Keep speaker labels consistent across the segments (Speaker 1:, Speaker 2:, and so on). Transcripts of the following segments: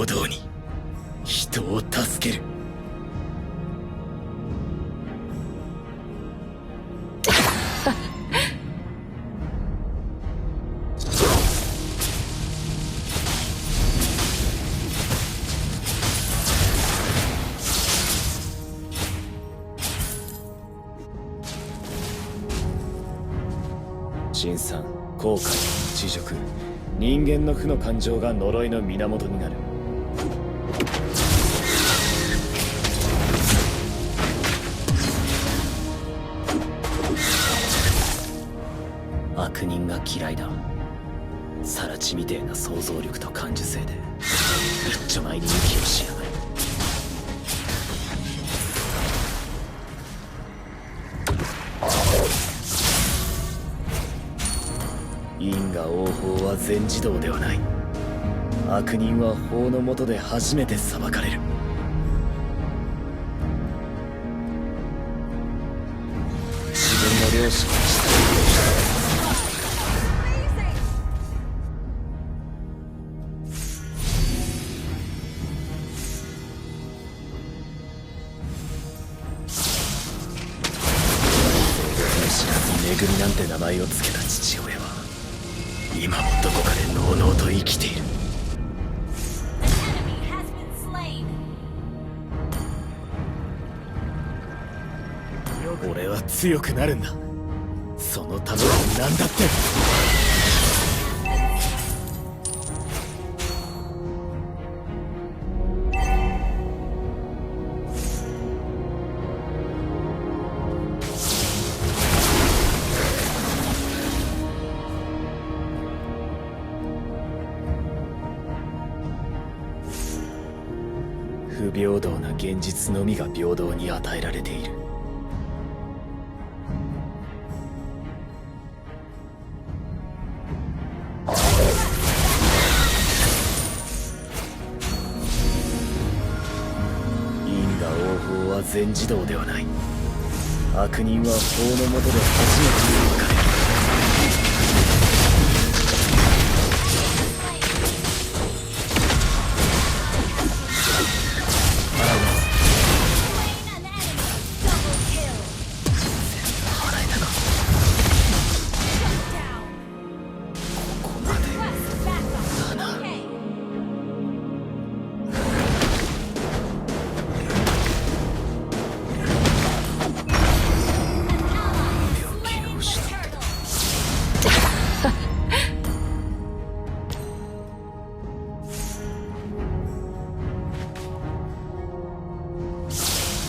Speaker 1: 平等に人を助ける。辛酸、後悔、恥辱、人間の負の感情が呪いの源になる。悪人が嫌いだ。サラチみてえな想像力と感受性で一丁前に息をしやがる。因果応報は全自動ではない。悪人は法の下で初めて裁かれる。自分の良心に従う。知らずめぐみなんて名前を付けた父親は今もどこかでのうのうと生きている。俺は強くなるんだ。そのために何だって。不平等な現実のみが平等に与えられている。因果応報は全自動ではない。悪人は法の下で初めて裁かれる。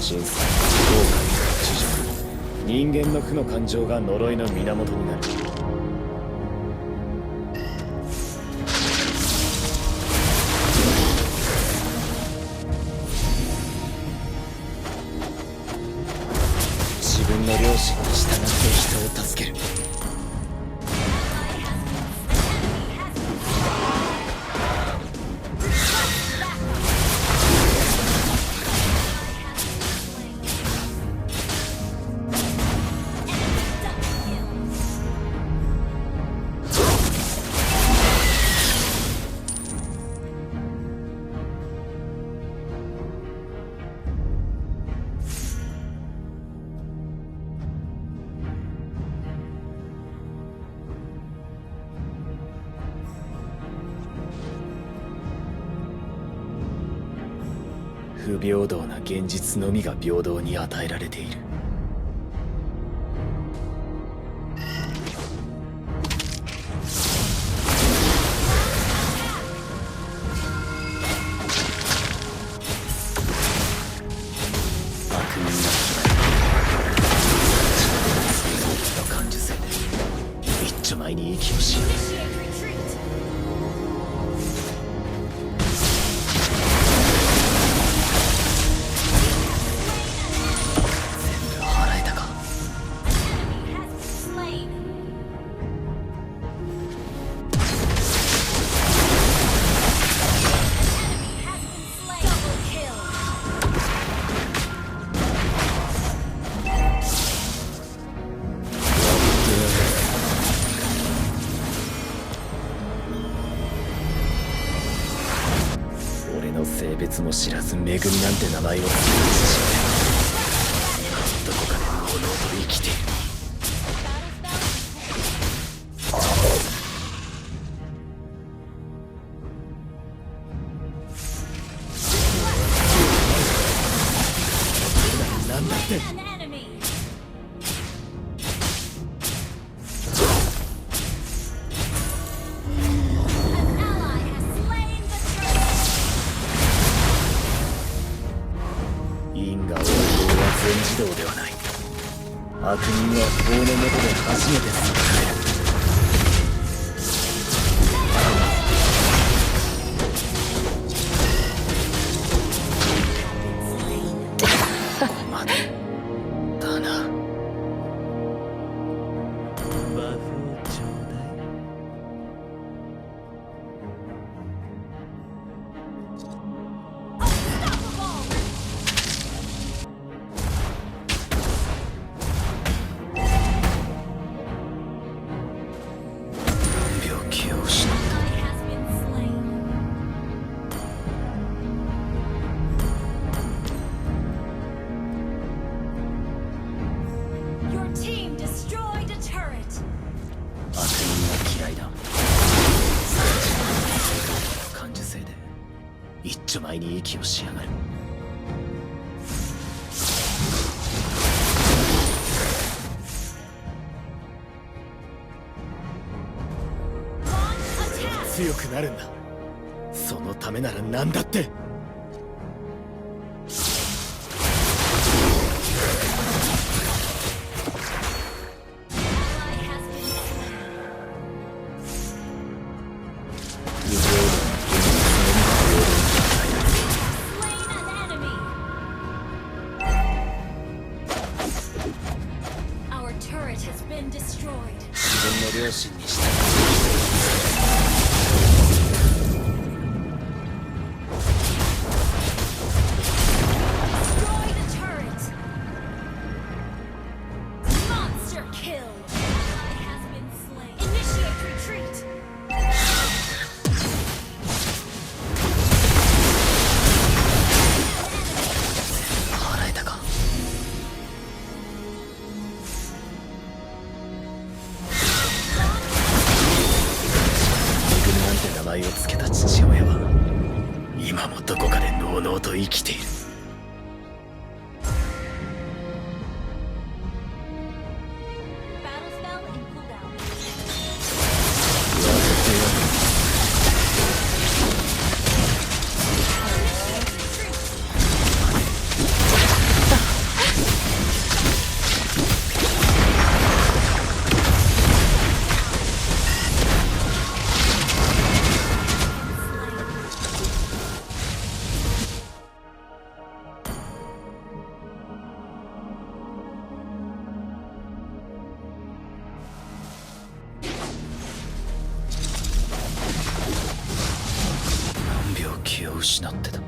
Speaker 1: 辛酸、後悔、恥辱、人間の負の感情が呪いの源になる。自分の良心に従って人を助ける。不平等な現実のみが平等に与えられている。悪人が想像力と感受性で一丁前に息をしやがる。別も知らず「めぐみ」なんて名前を付けた父親はどこかでのうのうと生きている。なんだって。因果応報は全自動ではない。悪人は法の下で初めて裁かれる。ここまでだな。魔法ちょうだい。病気を失った。悪人が嫌いだ。感受性で一丁前に息をしやがる。俺は強くなるんだ。そのためなら何だって。自分の良心に従う。払えたか。名前を付けた父親は今もどこかでのうのうと生きている。気を失ってた。不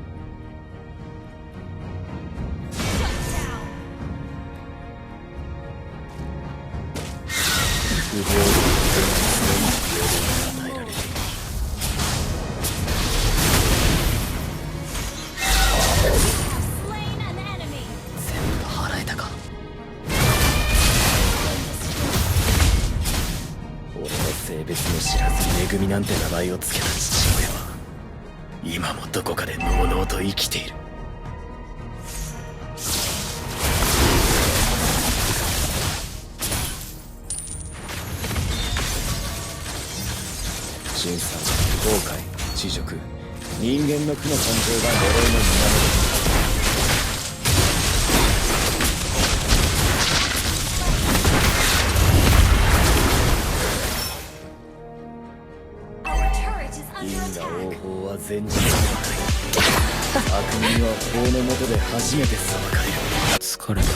Speaker 1: 平等な常に平等が与えられている。全部払えたか。俺の性別も知らずめぐみなんて名前を付けた父親は今もどこかでのうのうと生きている。審査、後悔、恥辱、人間の苦の感情が呪いの源だ。因果応報は全自動ではない。悪人は法の下で初めて裁かれる。疲れた。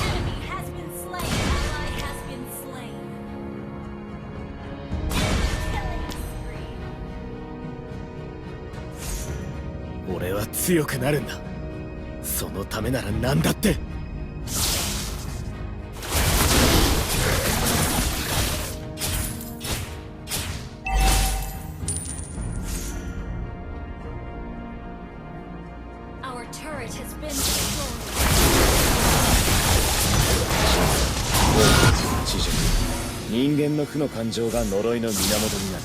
Speaker 1: 俺は強くなるんだ。そのためなら何だって。
Speaker 2: has been destroyed.
Speaker 1: 知事、人間の負の感情が呪いの源になる。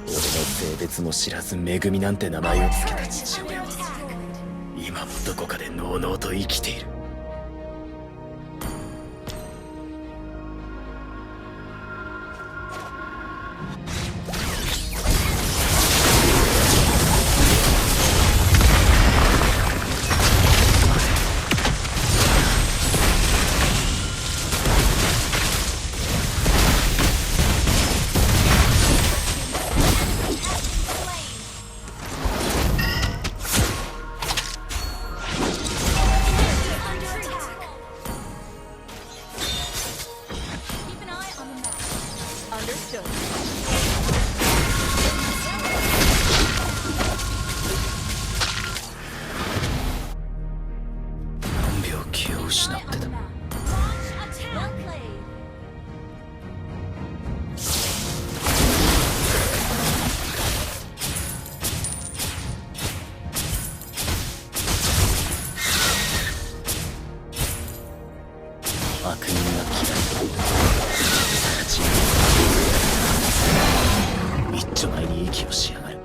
Speaker 1: 俺の性別も知らず恵みなんて名前を付けた父親は今もどこかでのうのうと生きている。何秒気を失ってた。悪人が嫌いだ。一丁前に息をしやがる。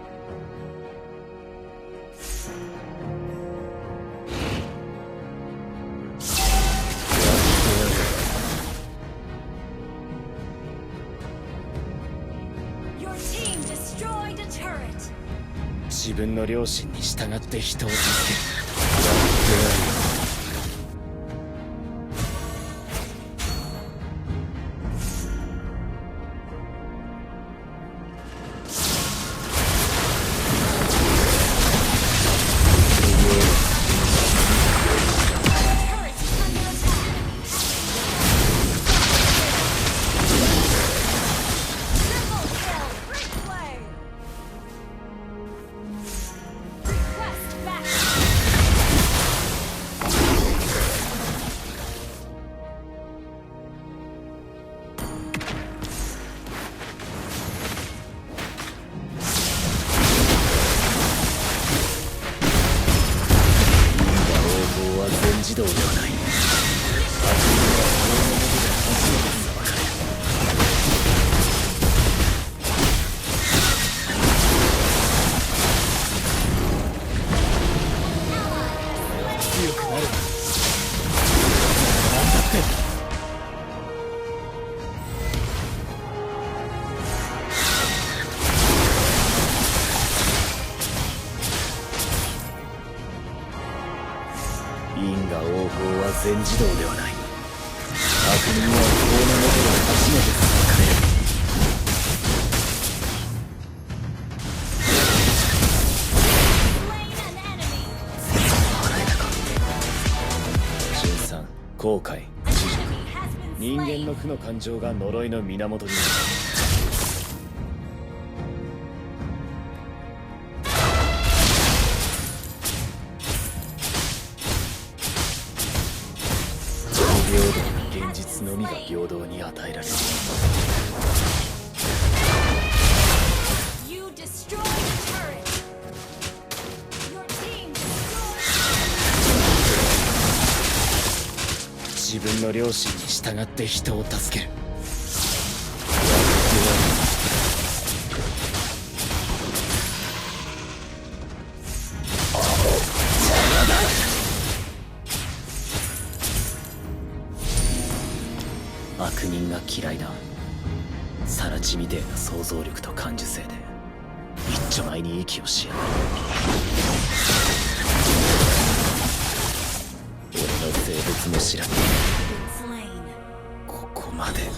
Speaker 1: 自分の良心に従って人を助ける。やってやるよ。自動ではない。悪人はこのもので初めて裁かれる。強くなる。なんだって。因果応報は全自動ではない。悪人は法の下で初めて裁かれる。全部払えたか。春さん、後悔、知識、人間の負の感情が呪いの源になる。平等な現実のみが平等に与えられる。自分の良心に従って人を助ける。悪人が嫌いだ。サラチみてえな想像力と感受性で一丁前に息をしやがる。俺の性別も知らない。ここまでだな。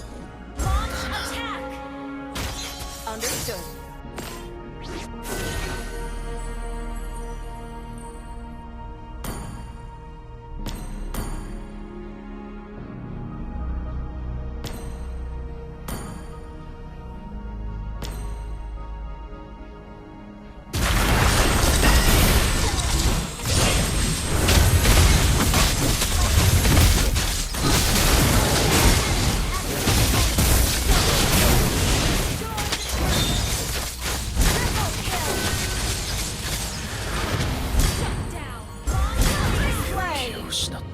Speaker 1: 失った。